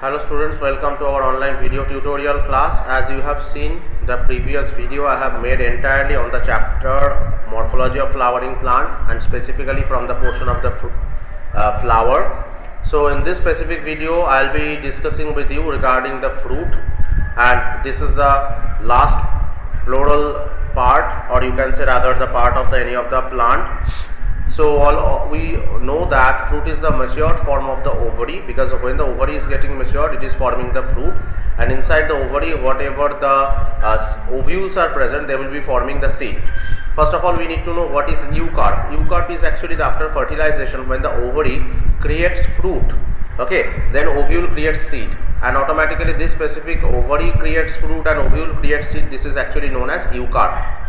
Hello students, welcome to our online video tutorial class. As you have seen the previous video, I have made entirely on the chapter Morphology of Flowering Plant and specifically from the portion of the flower. So in this specific video, I will be discussing with you regarding the fruit, and this is the last floral part, or you can say rather the part of any of the plant. So we know that fruit is the matured form of the ovary, because when the ovary is getting matured, it is forming the fruit, and inside the ovary whatever the ovules are present, they will be forming the seed. First of all, we need to know what is eucarp. Eucarp is actually after fertilization, when the ovary creates fruit, okay, then ovule creates seed, and automatically this specific ovary creates fruit and ovule creates seed. This is actually known as eucarp.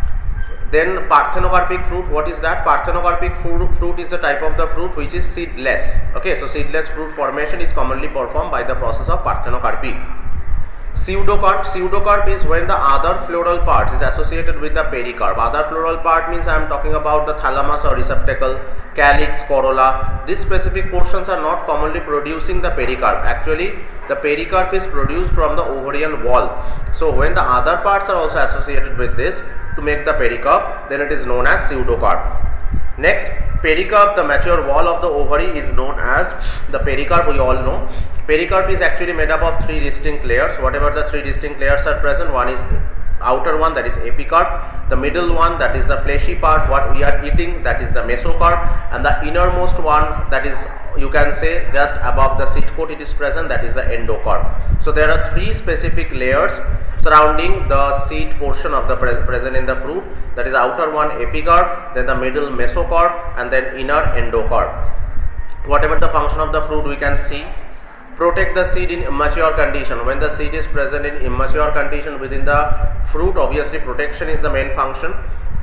Then parthenocarpic fruit, what is that? Parthenocarpic fruit is a type of the fruit which is seedless. Okay, so seedless fruit formation is commonly performed by the process of parthenocarpy. Pseudocarp is when the other floral part is associated with the pericarp. Other floral part means I am talking about the thalamus or receptacle, calyx, corolla. These specific portions are not commonly producing the pericarp. Actually, the pericarp is produced from the ovarian wall. So when the other parts are also associated with this to make the pericarp, then it is known as pseudocarp. Next, pericarp, the mature wall of the ovary, is known as the pericarp. We all know pericarp is actually made up of three distinct layers. Whatever the three distinct layers are present, one is outer one, that is epicarp, the middle one, that is the fleshy part what we are eating, that is the mesocarp, and the innermost one, that is, you can say, just above the seed coat it is present, that is the endocarp. So there are three specific layers surrounding the seed portion of the present in the fruit, that is outer one epicarp, then the middle mesocarp, and then inner endocarp. Whatever the function of the fruit, we can see: protect the seed in immature condition. When the seed is present in immature condition within the fruit, obviously protection is the main function.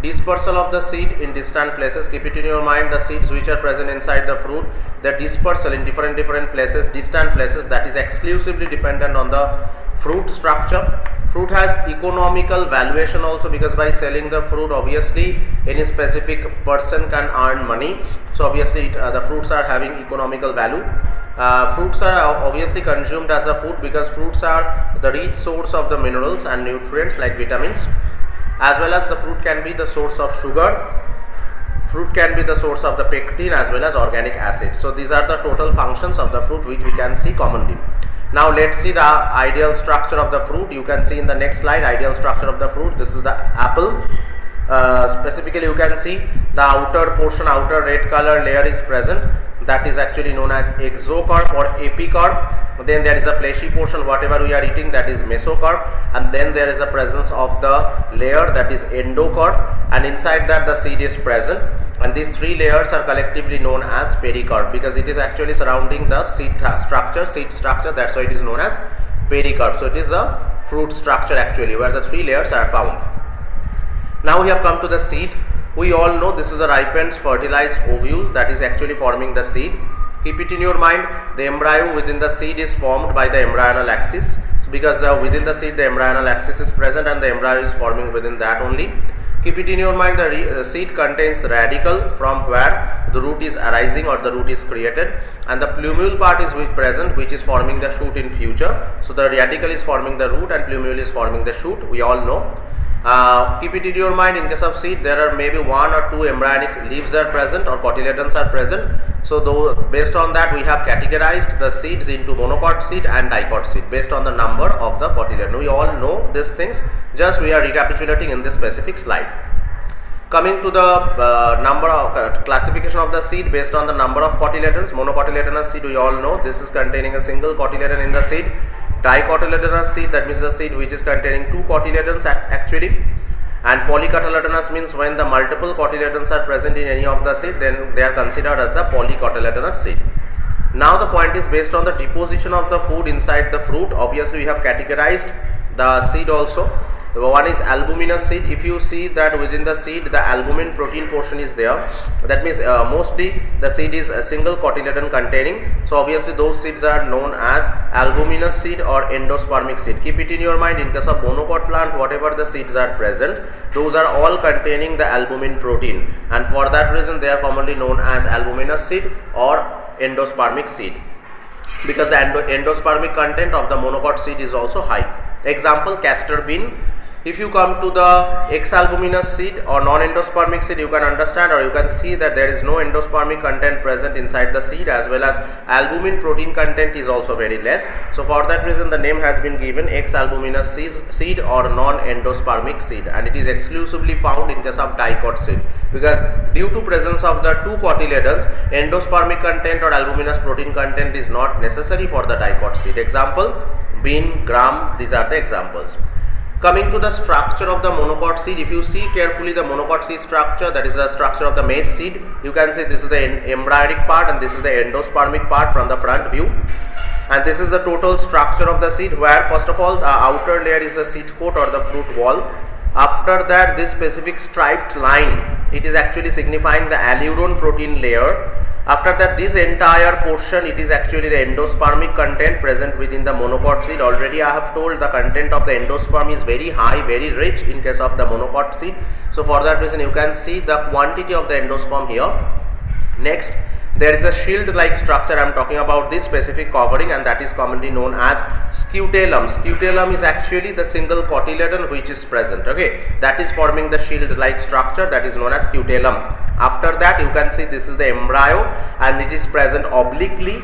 Dispersal of the seed in distant places. Keep it in your mind, the seeds which are present inside the fruit, their dispersal in different places, distant places, that is exclusively dependent on the fruit structure. Fruit has economical valuation also, because by selling the fruit, obviously any specific person can earn money. So obviously the fruits are having economical value. Fruits are obviously consumed as a food, because fruits are the rich source of the minerals and nutrients like vitamins, as well as the fruit can be the source of sugar. Fruit can be the source of the pectin as well as organic acid. So these are the total functions of the fruit which we can see commonly. Now let's see the ideal structure of the fruit. You can see in the next slide ideal structure of the fruit. This is the apple. Specifically, you can see the outer portion, outer red color layer is present. That is actually known as exocarp or epicarp. Then there is a fleshy portion, whatever we are eating, that is mesocarp, and then there is a presence of the layer, that is endocarp, and inside that the seed is present. And these three layers are collectively known as pericarp, because it is actually surrounding the seed structure. That's why it is known as pericarp. So it is a fruit structure actually where the three layers are found. Now we have come to the seed. We all know this is the ripened fertilized ovule that is actually forming the seed. Keep it in your mind, the embryo within the seed is formed by the embryonal axis. So because within the seed the embryonal axis is present and the embryo is forming within that only. Keep it in your mind, the seed contains the radicle from where the root is arising or the root is created, and the plumule part is present, which is forming the shoot in future. So the radicle is forming the root and plumule is forming the shoot, we all know. Keep it in your mind, in case of seed there are maybe one or two embryonic leaves are present or cotyledons are present. So based on that we have categorized the seeds into monocot seed and dicot seed based on the number of the cotyledon. We all know these things, just we are recapitulating in this specific slide. Coming to the number of classification of the seed based on the number of cotyledons. Monocotyledonous seed, we all know this is containing a single cotyledon in the seed. Dicotyledonous seed, that means the seed which is containing two cotyledons actually. And polycotyledonous means when the multiple cotyledons are present in any of the seed, then they are considered as the polycotyledonous seed. Now the point is, based on the deposition of the food inside the fruit, obviously we have categorized the seed also. One is albuminous seed. If you see that within the seed the albumin protein portion is there, that means mostly the seed is a single cotyledon containing. So obviously those seeds are known as albuminous seed or endospermic seed. Keep it in your mind, in case of monocot plant, whatever the seeds are present, those are all containing the albumin protein, and for that reason they are commonly known as albuminous seed or endospermic seed. because the endospermic content of the monocot seed is also high. Example, castor bean. If you come to the X-albuminous seed or non-endospermic seed, you can understand or you can see that there is no endospermic content present inside the seed, as well as albumin protein content is also very less. So for that reason the name has been given X-albuminous seed or non-endospermic seed, and it is exclusively found in case of dicot seed, because due to presence of the two cotyledons, endospermic content or albuminous protein content is not necessary for the dicot seed. Example, bean, gram, these are the examples. Coming to the structure of the monocot seed, if you see carefully the monocot seed structure, that is the structure of the maize seed, you can see this is the embryonic part and this is the endospermic part from the front view, and this is the total structure of the seed, where first of all the outer layer is the seed coat or the fruit wall. After that, this specific striped line, it is actually signifying the alluron protein layer. After that, this entire portion, it is actually the endospermic content present within the monocot seed. Already I have told the content of the endosperm is very high, very rich in case of the monocot seed. So for that reason you can see the quantity of the endosperm here. Next, there is a shield like structure. I am talking about this specific covering, and that is commonly known as scutellum. Scutellum is actually the single cotyledon which is present, okay, that is forming the shield like structure, that is known as scutellum. After that, you can see this is the embryo and it is present obliquely.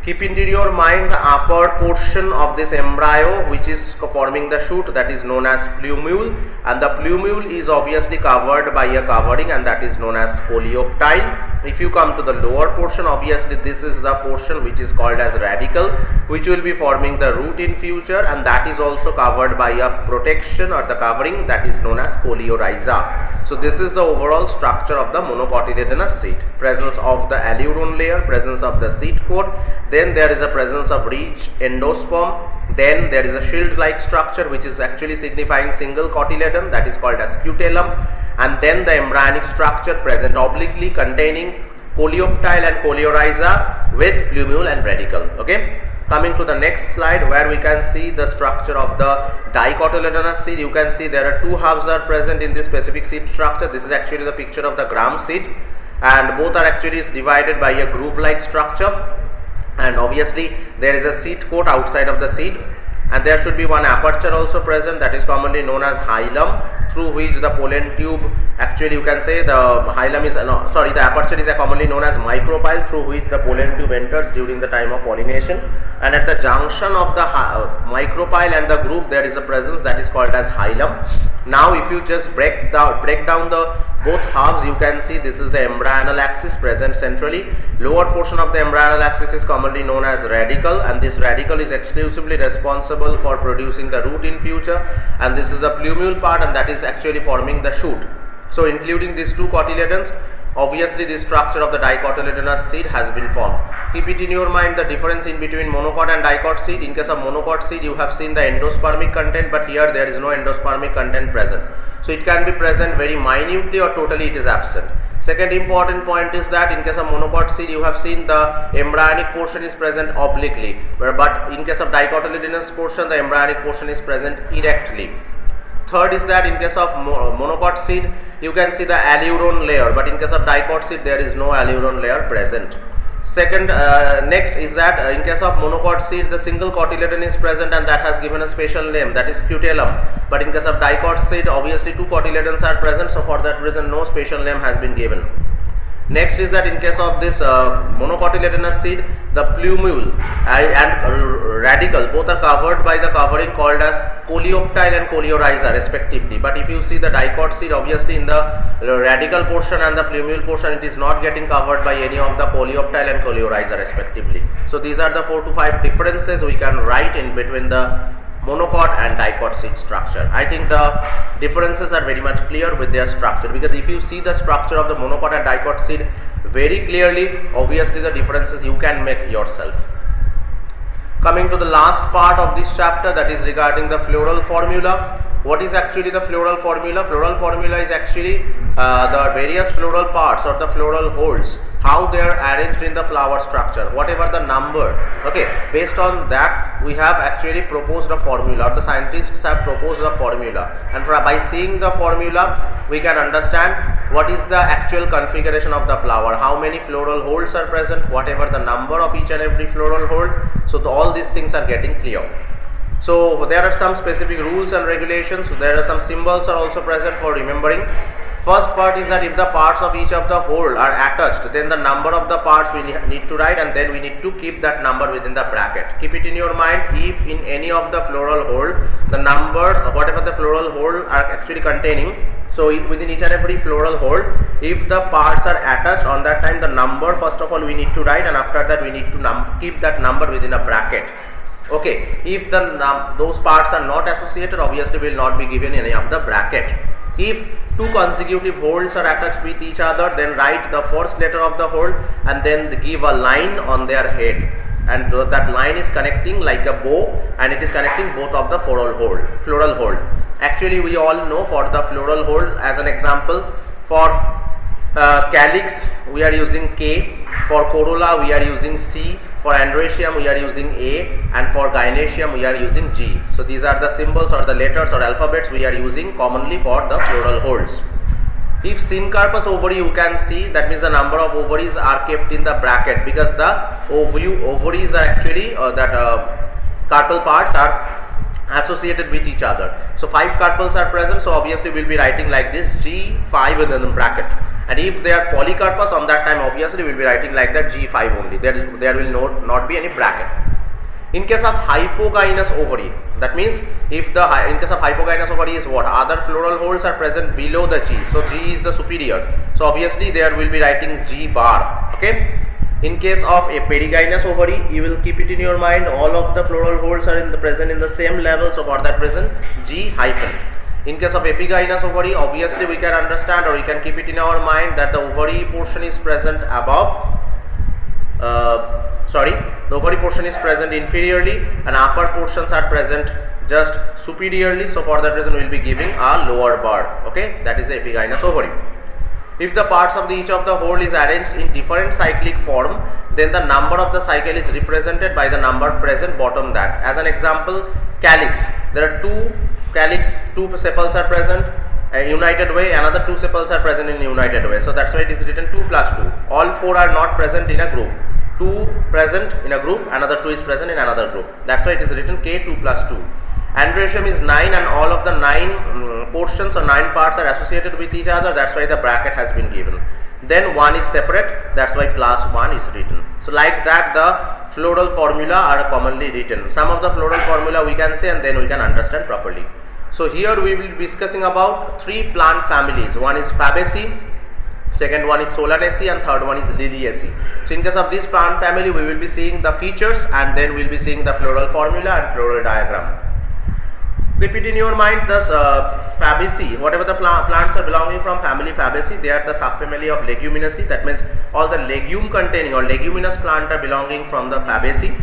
Keep into your mind the upper portion of this embryo which is forming the shoot, that is known as plumule, and the plumule is obviously covered by a covering, and that is known as coleoptile. If you come to the lower portion, obviously this is the portion which is called as radicle, which will be forming the root in future, and that is also covered by a protection or the covering, that is known as coleorhiza. So this is the overall structure of the monocotyledonous seed. Presence of the alluron layer, presence of the seed coat, then there is a presence of rich endosperm, then there is a shield like structure which is actually signifying single cotyledon, that is called as scutellum, and then the embryonic structure present obliquely containing coleoptile and coleorhiza with plumule and radicle. Okay, coming to the next slide, where we can see the structure of the dicotyledonous seed. You can see there are two halves are present in this specific seed structure. This is actually the picture of the gram seed, and both are actually divided by a groove like structure, and obviously there is a seed coat outside of the seed, and there should be one aperture also present, that is commonly known as hilum, through which the pollen tube, actually you can say the hilum is the aperture is commonly known as micropyle, through which the pollen tube enters during the time of pollination, and at the junction of the micropyle and the groove there is a presence that is called as hilum. Now if you just break down the both halves, you can see this is the embryonal axis present centrally. Lower portion of the embryonal axis is commonly known as radicle, and this radicle is exclusively responsible for producing the root in future, and this is the plumule part, and that is actually forming the shoot. So including these two cotyledons, obviously the structure of the dicotyledonous seed has been formed. Keep it in your mind the difference in between monocot and dicot seed. In case of monocot seed, you have seen the endospermic content, but here there is no endospermic content present. So it can be present very minutely or totally it is absent. Second important point is that in case of monocot seed, you have seen the embryonic portion is present obliquely, but in case of dicotyledonous portion, the embryonic portion is present erectly. Third is that in case of monocot seed, you can see the alluron layer, but in case of dicot seed, there is no alluron layer present. Second, next is that in case of monocot seed, the single cotyledon is present, and that has given a special name, that is scutellum. But in case of dicot seed, obviously two cotyledons are present, so for that reason no special name has been given. Next is that in case of this monocotyledonous seed, the plumule and radicle both are covered by the covering called as coleoptile and coleorhiza respectively. But if you see the dicot seed, obviously in the radical portion and the plumule portion, it is not getting covered by any of the coleoptile and coleorhiza respectively. So these are the 4 to 5 differences we can write in between the monocot and dicot seed structure. I think the differences are very much clear with their structure, because if you see the structure of the monocot and dicot seed very clearly, obviously the differences you can make yourself. Coming to the last part of this chapter, that is regarding the floral formula. What is actually the floral formula? Floral formula is actually the various floral parts or the floral holes, how they are arranged in the flower structure, whatever the number. Okay, based on that we have actually proposed a formula, or the scientists have proposed a formula, and by seeing the formula we can understand what is the actual configuration of the flower, how many floral holes are present, whatever the number of each and every floral hole. So all these things are getting clear. So there are some specific rules and regulations. So there are some symbols are also present for remembering. First part is that if the parts of each of the hole are attached, then the number of the parts we need to write, and then we need to keep that number within the bracket. Keep it in your mind, if in any of the floral hole the number, whatever the floral hole are actually containing, so within each and every floral hole, if the parts are attached, on that time the number first of all we need to write, and after that we need to keep that number within a bracket. Okay, if those parts are not associated, obviously will not be given any of the bracket. If two consecutive holes are attached with each other, then write the first letter of the hole and then give a line on their head, and that line is connecting like a bow, and it is connecting both of the floral hole. Actually we all know, for the floral hole as an example, for calyx we are using K, for corolla we are using C, for androecium we are using A, and for gynoecium we are using G. So these are the symbols or the letters or alphabets we are using commonly for the floral holes. If syncarpous ovary, you can see that means the number of ovaries are kept in the bracket, because the ovaries are actually carpal parts are associated with each other. So 5 carpals are present, so obviously we will be writing like this, G5 within the bracket. And if they are polycarpous, on that time obviously we will be writing like that, G5 only. There will not be any bracket. In case of hypogynous ovary, that means if in case of hypogynous ovary is what? Other floral holes are present below the G. So G is the superior. So obviously there will be writing G bar. Okay. In case of a perigynous ovary, you will keep it in your mind, all of the floral holes are present in the same level. So for that reason, G hyphen. In case of epigynous ovary, obviously we can understand, or we can keep it in our mind, that the ovary portion is present above. The ovary portion is present inferiorly, and upper portions are present just superiorly. So for that reason we will be giving a lower bar. Okay, that is the epigynous ovary. If the parts of each of the hole is arranged in different cyclic form, then the number of the cycle is represented by the number present bottom that. As an example, calyx, there are two sepals are present united way, another 2 sepals are present in united way. So that's why it is written 2 plus 2. All 4 are not present in a group. 2 present in a group, another 2 is present in another group. That's why it is written K2 plus 2. Androecium is 9, and all of the 9 portions or 9 parts are associated with each other. That's why the bracket has been given. Then 1 is separate, that's why plus 1 is written. So like that the floral formula are commonly written. Some of the floral formula we can say, and then we can understand properly. So here we will be discussing about 3 plant families. One is Fabaceae, second one is Solanaceae, and third one is Liliaceae. So in case of this plant family, we will be seeing the features, and then we will be seeing the floral formula and floral diagram. Keep it in your mind, the Fabaceae, whatever the plants are belonging from family Fabaceae, they are the subfamily of Leguminaceae. That means all the legume containing or leguminous plant are belonging from the Fabaceae.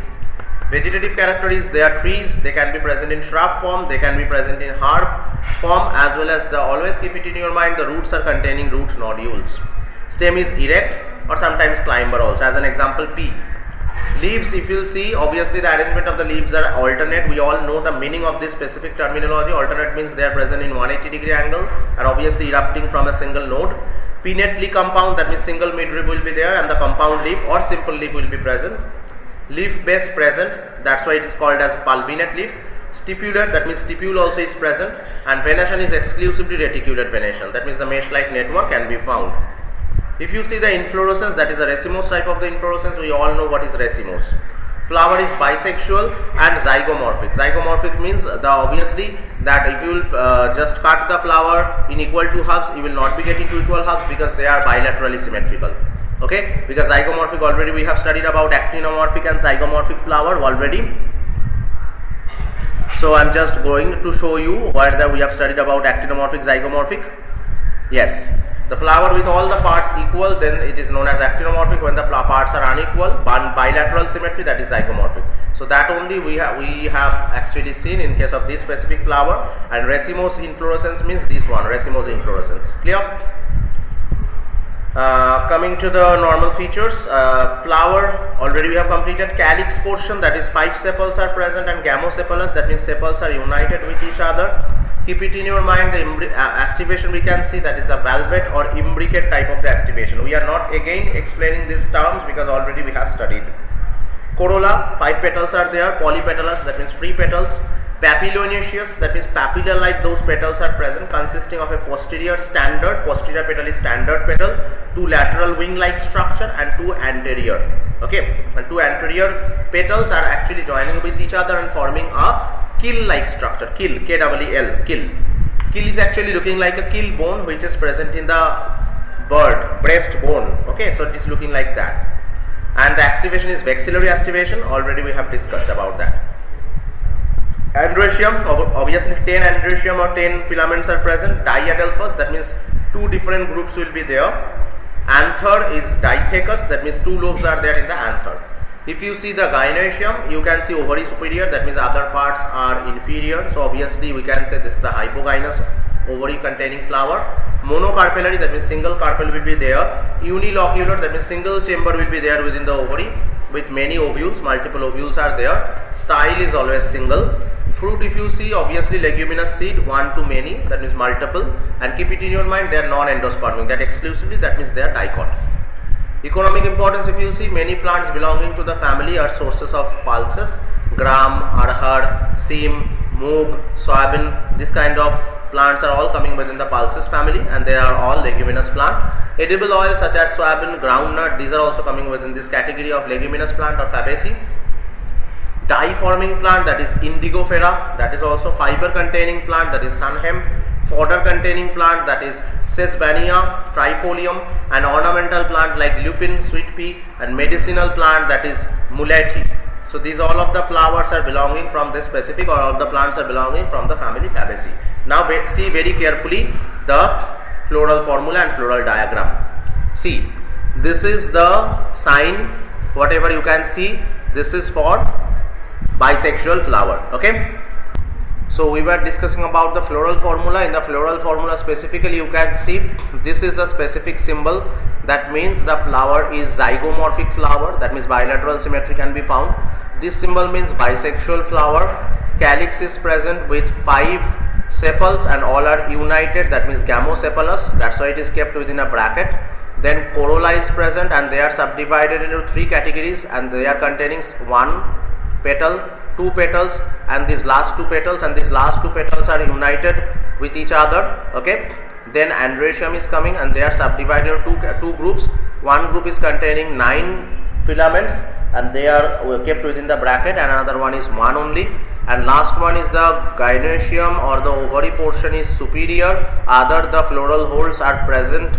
Vegetative character is they are trees, they can be present in shrub form, they can be present in herb form, as well as always keep it in your mind, the roots are containing root nodules. Stem is erect or sometimes climber also. As an example, pea. Leaves, if you will see, obviously the arrangement of the leaves are alternate. We all know the meaning of this specific terminology. Alternate means they are present in 180-degree angle and obviously erupting from a single node. Pinnately compound, that means single midrib will be there, and the compound leaf or simple leaf will be present. Leaf base present, that's why it is called as pulvinate leaf. Stipular, that means stipule also is present, and venation is exclusively reticulate venation, that means the mesh-like network can be found. If you see the inflorescence, that is a racemose type of the inflorescence, we all know what is racemose. Flower is bisexual and zygomorphic. Zygomorphic means obviously that if you will just cut the flower in equal 2 halves, you will not be getting 2 equal halves because they are bilaterally symmetrical. Okay, because zygomorphic already we have studied about actinomorphic and zygomorphic flower already. So I am just going to show you where we have studied about actinomorphic, zygomorphic. Yes, the flower with all the parts equal, then it is known as actinomorphic. When the parts are unequal, bilateral symmetry, that is zygomorphic. So that only we have actually seen in case of this specific flower. And racemose inflorescence means this one, racemose inflorescence. Clear? Coming to the normal features, flower already we have completed. Calyx portion, that is 5 sepals are present, and gamosepalous, that means sepals are united with each other. Keep it in your mind, the aestivation we can see, that is a valvate or imbricate type of the aestivation. We are not again explaining these terms because already we have studied. Corolla, 5 petals are there. Polypetalous, that means free petals. Papilionaceous, that means papilla like those petals are present, consisting of a posterior petal is standard petal, 2 lateral wing like structure and 2 anterior. Okay, and 2 anterior petals are actually joining with each other and forming a kill like structure. Kill, K-E-E-L, kill. Kill is actually looking like a kill bone which is present in the bird, breast bone. Okay, so it is looking like that. And the aestivation is vexillary aestivation, already we have discussed about that. Androecium, obviously 10 androecium or 10 filaments are present. Diadelphous, that means 2 different groups will be there. Anther is dithecous, that means 2 lobes are there in the anther. If you see the gynoecium, you can see ovary superior, that means other parts are inferior. So obviously we can say this is the hypogynous ovary containing flower. Monocarpellary, that means single carpel will be there. Unilocular, that means single chamber will be there within the ovary with many ovules, multiple ovules are there. Style is always single. Fruit, if you see, obviously leguminous seed, 1 to many, that means multiple. And keep it in your mind, they are non-endospermic, that exclusively, that means they are dicot. Economic importance, if you see, many plants belonging to the family are sources of pulses. Gram, arhar, seem, moog, soybean, this kind of plants are all coming within the pulses family, and they are all leguminous plant. Edible oils such as soybean, groundnut, these are also coming within this category of leguminous plant or fabaceae. Dye forming plant, that is indigofera, that is also fiber containing plant, that is sunhemp. Fodder containing plant, that is sesbania, trifolium, and ornamental plant like lupin, sweet pea, and medicinal plant, that is muletti. So these all of the flowers are belonging from this specific, or all of the plants are belonging from the family Fabaceae. Now see very carefully the floral formula and floral diagram. See, this is the sign, whatever you can see, this is for bisexual flower. Okay. So we were discussing about the floral formula. In the floral formula specifically, you can see this is a specific symbol, that means the flower is zygomorphic flower, that means bilateral symmetry can be found. This symbol means bisexual flower. Calyx is present with 5 sepals and all are united, that means gamosepalous, that's why it is kept within a bracket. Then corolla is present and they are subdivided into 3 categories, and they are containing 1 petal, 2 petals, and these last 2 petals, and these last 2 petals are united with each other. Okay. Then androecium is coming and they are subdivided into 2 groups. One group is containing 9 filaments and they are kept within the bracket, and another one is 1 only. And last one is the gynoecium, or the ovary portion is superior, other the floral holes are present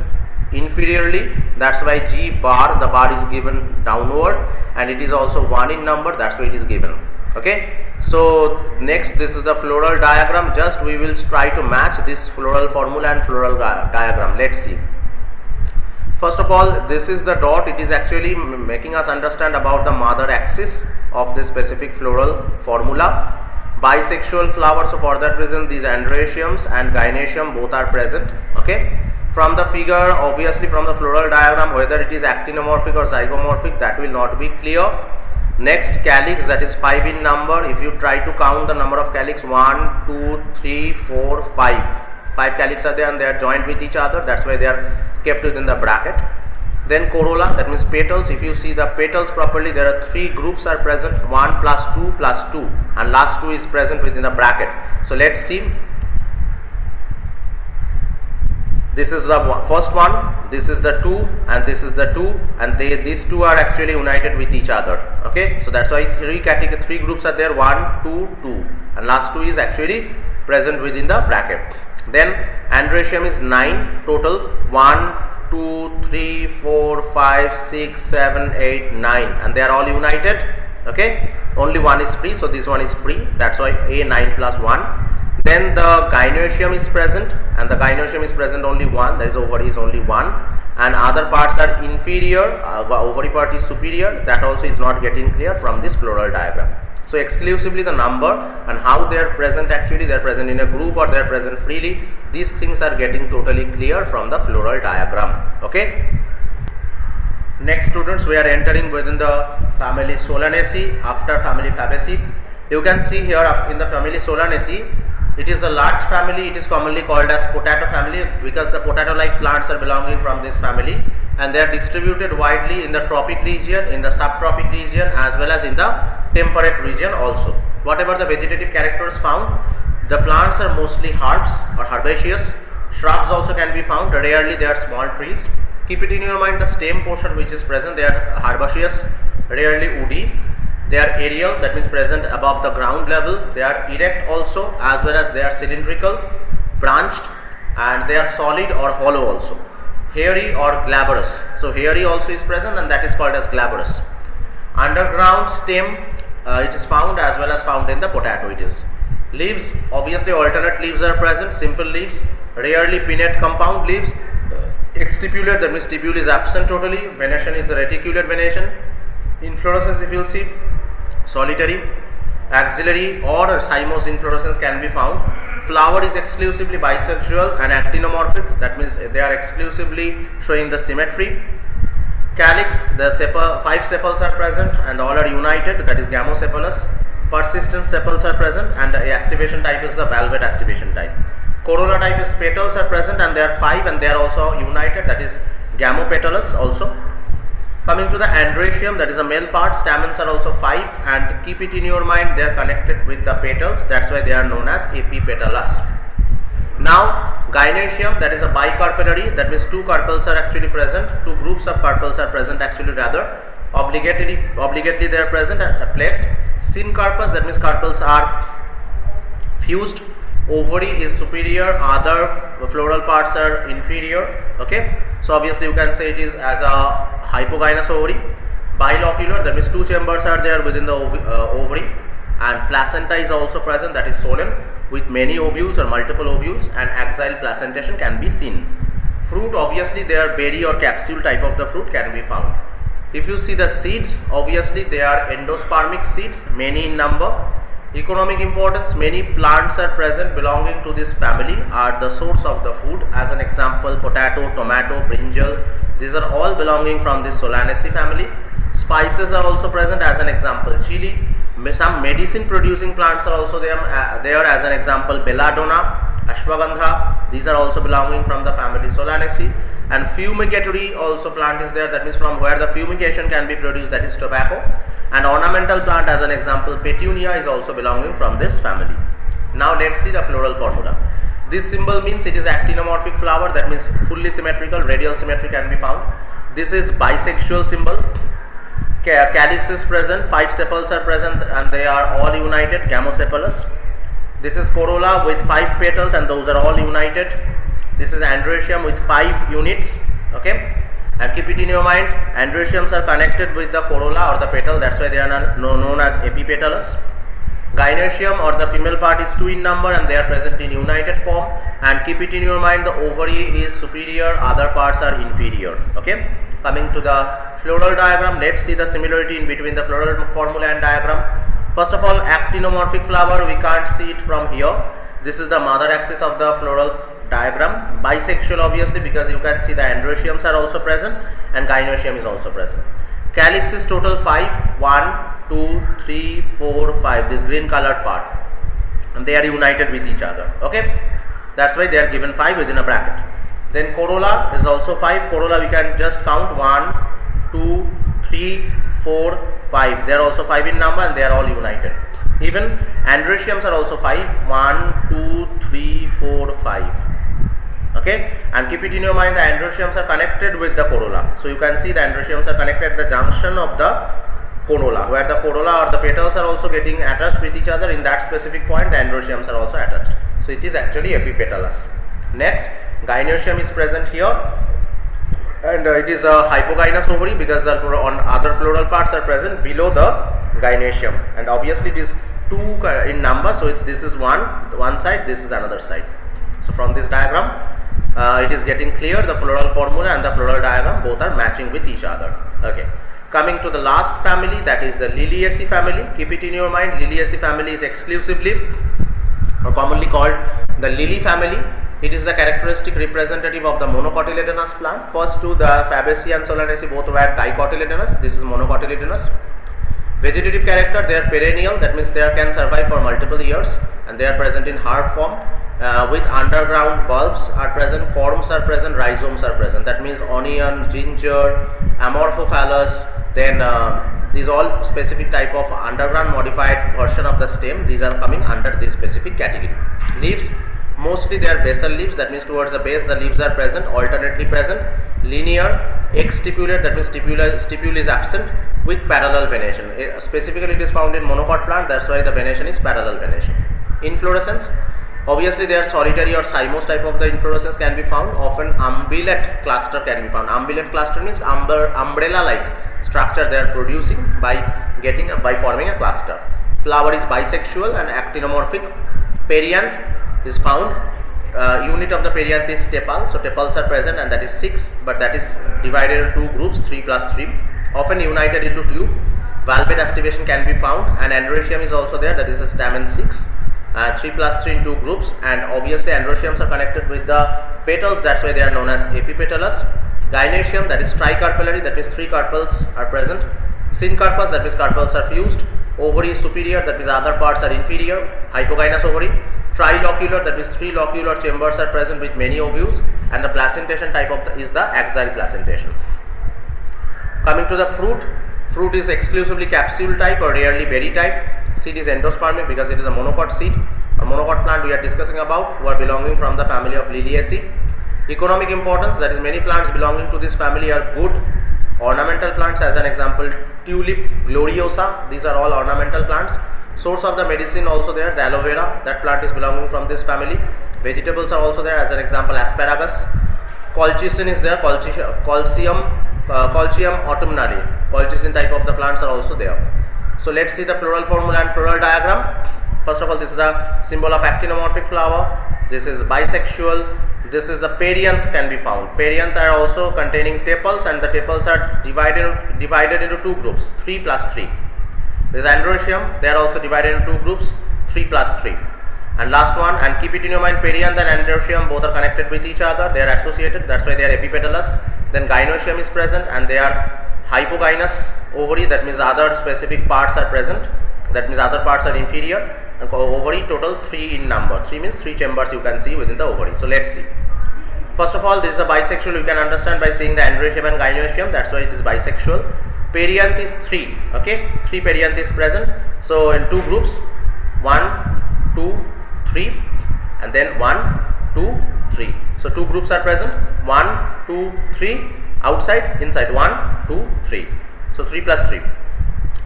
inferiorly, that's why G bar, the bar is given downward, and it is also 1 in number, that's why it is given. Okay. So next, this is the floral diagram. Just we will try to match this floral formula and floral diagram. Let's see. First of all, this is the dot. It is actually making us understand about the mother axis of this specific floral formula. Bisexual flower, so for that reason these androeciums and gynoecium both are present. Okay. From the figure, obviously from the floral diagram, whether it is actinomorphic or zygomorphic, that will not be clear. Next, calyx, that is 5 in number. If you try to count the number of calyx, 1, 2, 3, 4, 5. 5 calyx are there and they are joined with each other. That's why they are kept within the bracket. Then corolla, that means petals. If you see the petals properly, there are 3 groups are present. 1 plus 2 plus 2, and last 2 is present within the bracket. So let's see. This is the first one, this is the 2, and this is the 2, and these 2 are actually united with each other. Okay, so that's why 3 groups are there, 1, 2, 2, and last 2 is actually present within the bracket. Then androecium is 9 total, 1, 2, 3, 4, 5, 6, 7, 8, 9, and they are all united. Okay, only 1 is free, so this one is free, that's why A 9 plus 1. Then the gynoecium is present, and the gynoecium is present only 1, that is ovary is only 1, and other parts are inferior, ovary part is superior, that also is not getting clear from this floral diagram. So exclusively the number and how they are present, actually they are present in a group or they are present freely, these things are getting totally clear from the floral diagram. Okay. Next students, we are entering within the family Solanaceae. After family Fabaceae, you can see here in the family Solanaceae, it is a large family. It is commonly called as potato family because the potato like plants are belonging from this family, and they are distributed widely in the tropic region, in the subtropic region, as well as in the temperate region also. Whatever the vegetative characters found, the plants are mostly herbs or herbaceous. Shrubs also can be found. Rarely they are small trees. Keep it in your mind, the stem portion which is present, they are herbaceous, rarely woody. They are aerial, that means present above the ground level. They are erect also, as well as they are cylindrical, branched, and they are solid or hollow also. Hairy or glabrous. So hairy also is present, and that is called as glabrous. Underground stem, it is found, as well as found in the potato it is. Leaves, obviously alternate leaves are present, simple leaves, rarely pinnate compound leaves. Exstipulate, that means stipule is absent totally. Venation is a reticulate venation. Inflorescence, if you will see, solitary, axillary or cymose inflorescence can be found. Flower is exclusively bisexual and actinomorphic, that means they are exclusively showing the symmetry. Calyx, the 5 sepals are present and all are united, that is gamosepalous. Persistent sepals are present, and the aestivation type is the valvate aestivation type. Corolla type is petals are present and they are 5 and they are also united, that is gamopetalous also. Coming to the androecium, that is a male part, stamens are also 5, and keep it in your mind, they are connected with the petals, that's why they are known as epipetalous. Now gynoecium, that is a bicarpellary, that means 2 carpels are actually present, 2 groups of carpels are present actually rather, obligately they are present and placed. Syncarpus, that means carpels are fused. Ovary is superior, other floral parts are inferior. Okay, so obviously you can say it is as a hypogynous ovary. Bilocular, that means 2 chambers are there within the ovary, and placenta is also present, that is swollen with many ovules or multiple ovules, and axile placentation can be seen. Fruit, obviously they are berry or capsule type of the fruit can be found. If you see the seeds, obviously they are endospermic seeds, many in number. Economic importance, many plants are present belonging to this family are the source of the food. As an example, potato, tomato, brinjal, these are all belonging from this Solanaceae family. Spices are also present, as an example chili. Some medicine producing plants are also there as an example belladonna, ashwagandha, these are also belonging from the family Solanaceae. And fumigatory also plant is there, that means from where the fumigation can be produced, that is tobacco. And ornamental plant, as an example petunia, is also belonging from this family. Now let's see the floral formula. This symbol means it is actinomorphic flower, that means fully symmetrical, radial symmetry can be found. This is bisexual symbol. Calyx is present, 5 sepals are present and they are all united, gamosepalous. This is corolla with 5 petals and those are all united. This is androecium with 5 units. Okay, and keep it in your mind, androeciums are connected with the corolla or the petal, that's why they are known as epipetalous. Gynoecium or the female part is 2 in number and they are present in united form. And keep it in your mind, the ovary is superior, other parts are inferior. Okay, coming to the floral diagram, let's see the similarity in between the floral formula and diagram. First of all, actinomorphic flower, we can't see it from here. This is the mother axis of the floral diagram. Bisexual, obviously, because you can see the androeciums are also present and gynoecium is also present. Calyx is total 5, 1, 2, 3, 4, 5, this green colored part, and they are united with each other. Okay, that's why they are given 5 within a bracket. Then corolla is also 5. Corolla we can just count 1, 2, 3, 4, 5. They are also 5 in number and they are all united. Even androeciums are also 5. 1, 2, 3, 4, 5. Okay, and keep it in your mind, the androeciums are connected with the corolla. So you can see the androeciums are connected at the junction of the corolla, where the corolla or the petals are also getting attached with each other. In that specific point, the androeciums are also attached. So it is actually epipetalous. Next, gynoecium is present here, and it is a hypogynous ovary because the other floral parts are present below the gynoecium, and obviously it is 2 in number. So this is one side, this is another side. So from this diagram, it is getting clear, the floral formula and the floral diagram both are matching with each other. Okay, Coming to the last family, that is the Liliaceae family. Keep it in your mind, Liliaceae family is exclusively or commonly called the lily family. It is the characteristic representative of the monocotyledonous plant. First two, the Fabaceae and Solanaceae, both were dicotyledonous. This is monocotyledonous. Vegetative character, they are perennial, that means they can survive for multiple years, and they are present in herb form with underground bulbs are present, corms are present, rhizomes are present. That means onion, ginger, amorphophallus, then these all specific type of underground modified version of the stem, these are coming under this specific category. Leaves, mostly they are basal leaves, that means towards the base the leaves are present, alternately present. Linear, exstipulate, that means stipule is absent, with parallel venation. Specifically it is found in monocot plant, that's why the venation is parallel venation. Inflorescence, obviously they are solitary or cymose type of the inflorescence can be found. Often umbellate cluster can be found. Umbellate cluster means umbrella like structure they are producing by forming a cluster. Flower is bisexual and actinomorphic. Perianth is found. Unit of the perianth is tepal, so tepals are present, and that is 6, but that is divided into 2 groups, 3 plus 3, often united into tube. Valvate aestivation can be found, and androecium is also there, that is a stamen 6, 3 plus 3 in 2 groups, and obviously androeciums are connected with the petals, that's why they are known as epipetalous. Gynoecium, that is tricarpellary, that means 3 carpels are present. Syncarpus, that means carpels are fused. Ovary is superior, that means other parts are inferior. Hypogynous ovary. Trilocular, that means 3 locular chambers are present with many ovules, and the placentation type of is the axile placentation. Coming to the fruit, fruit is exclusively capsule type or rarely berry type. Seed is endospermic because it is a monocot seed. A monocot plant we are discussing about who are belonging from the family of Liliaceae. Economic importance, that is many plants belonging to this family are good ornamental plants, as an example tulip gloriosa, these are all ornamental plants. Source of the medicine also there, the aloe vera, that plant is belonging from this family. Vegetables are also there, as an example asparagus. Colchicine is there, Colchium autumnale, colchicine type of the plants are also there. So let's see the floral formula and floral diagram. First of all, this is the symbol of actinomorphic flower. This is bisexual. This is the perianth can be found. Perianth are also containing tepals, and the tepals are divided into 2 groups, 3 plus 3. There is androecium, they are also divided into 2 groups, 3 plus 3. And last one, and keep it in your mind, perianth and androecium both are connected with each other, they are associated, that's why they are epipetalous. Then gynoecium is present, and they are hypogynous ovary, that means other specific parts are present, that means other parts are inferior, and ovary total 3 in number. 3 means 3 chambers you can see within the ovary. So let's see. First of all, this is a bisexual, you can understand by seeing the androecium and gynoecium, that's why it is bisexual. Perianth is 3, okay, 3 perianth is present. So in 2 groups, 1, 2, 3, and then 1, 2, 3. So 2 groups are present, 1, 2, 3, outside, inside, 1, 2, 3. So 3 plus 3.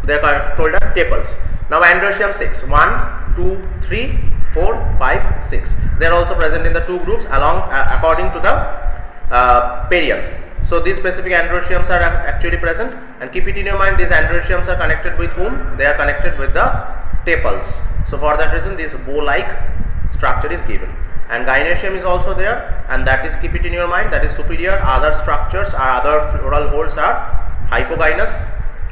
They are told as tepals. Now androecium 6, 1, 2, 3, 4, 5, 6. They are also present in the 2 groups along according to the perianth. So these specific androeciums are actually present, and keep it in your mind, these androeciums are connected with whom? They are connected with the tepals. So for that reason this bow-like structure is given. And gynoecium is also there, and that is, keep it in your mind, that is superior. Other structures or other floral holes are hypogynous,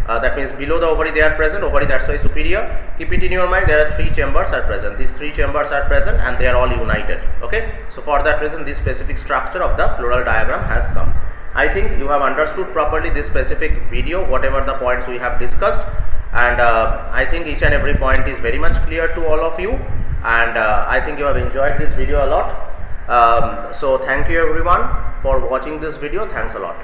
that means below the ovary they are present, ovary that's why superior. Keep it in your mind, there are 3 chambers are present, these 3 chambers are present and they are all united, okay. So for that reason this specific structure of the floral diagram has come. I think you have understood properly this specific video, whatever the points we have discussed, and I think each and every point is very much clear to all of you, and I think you have enjoyed this video a lot. So thank you everyone for watching this video. Thanks a lot.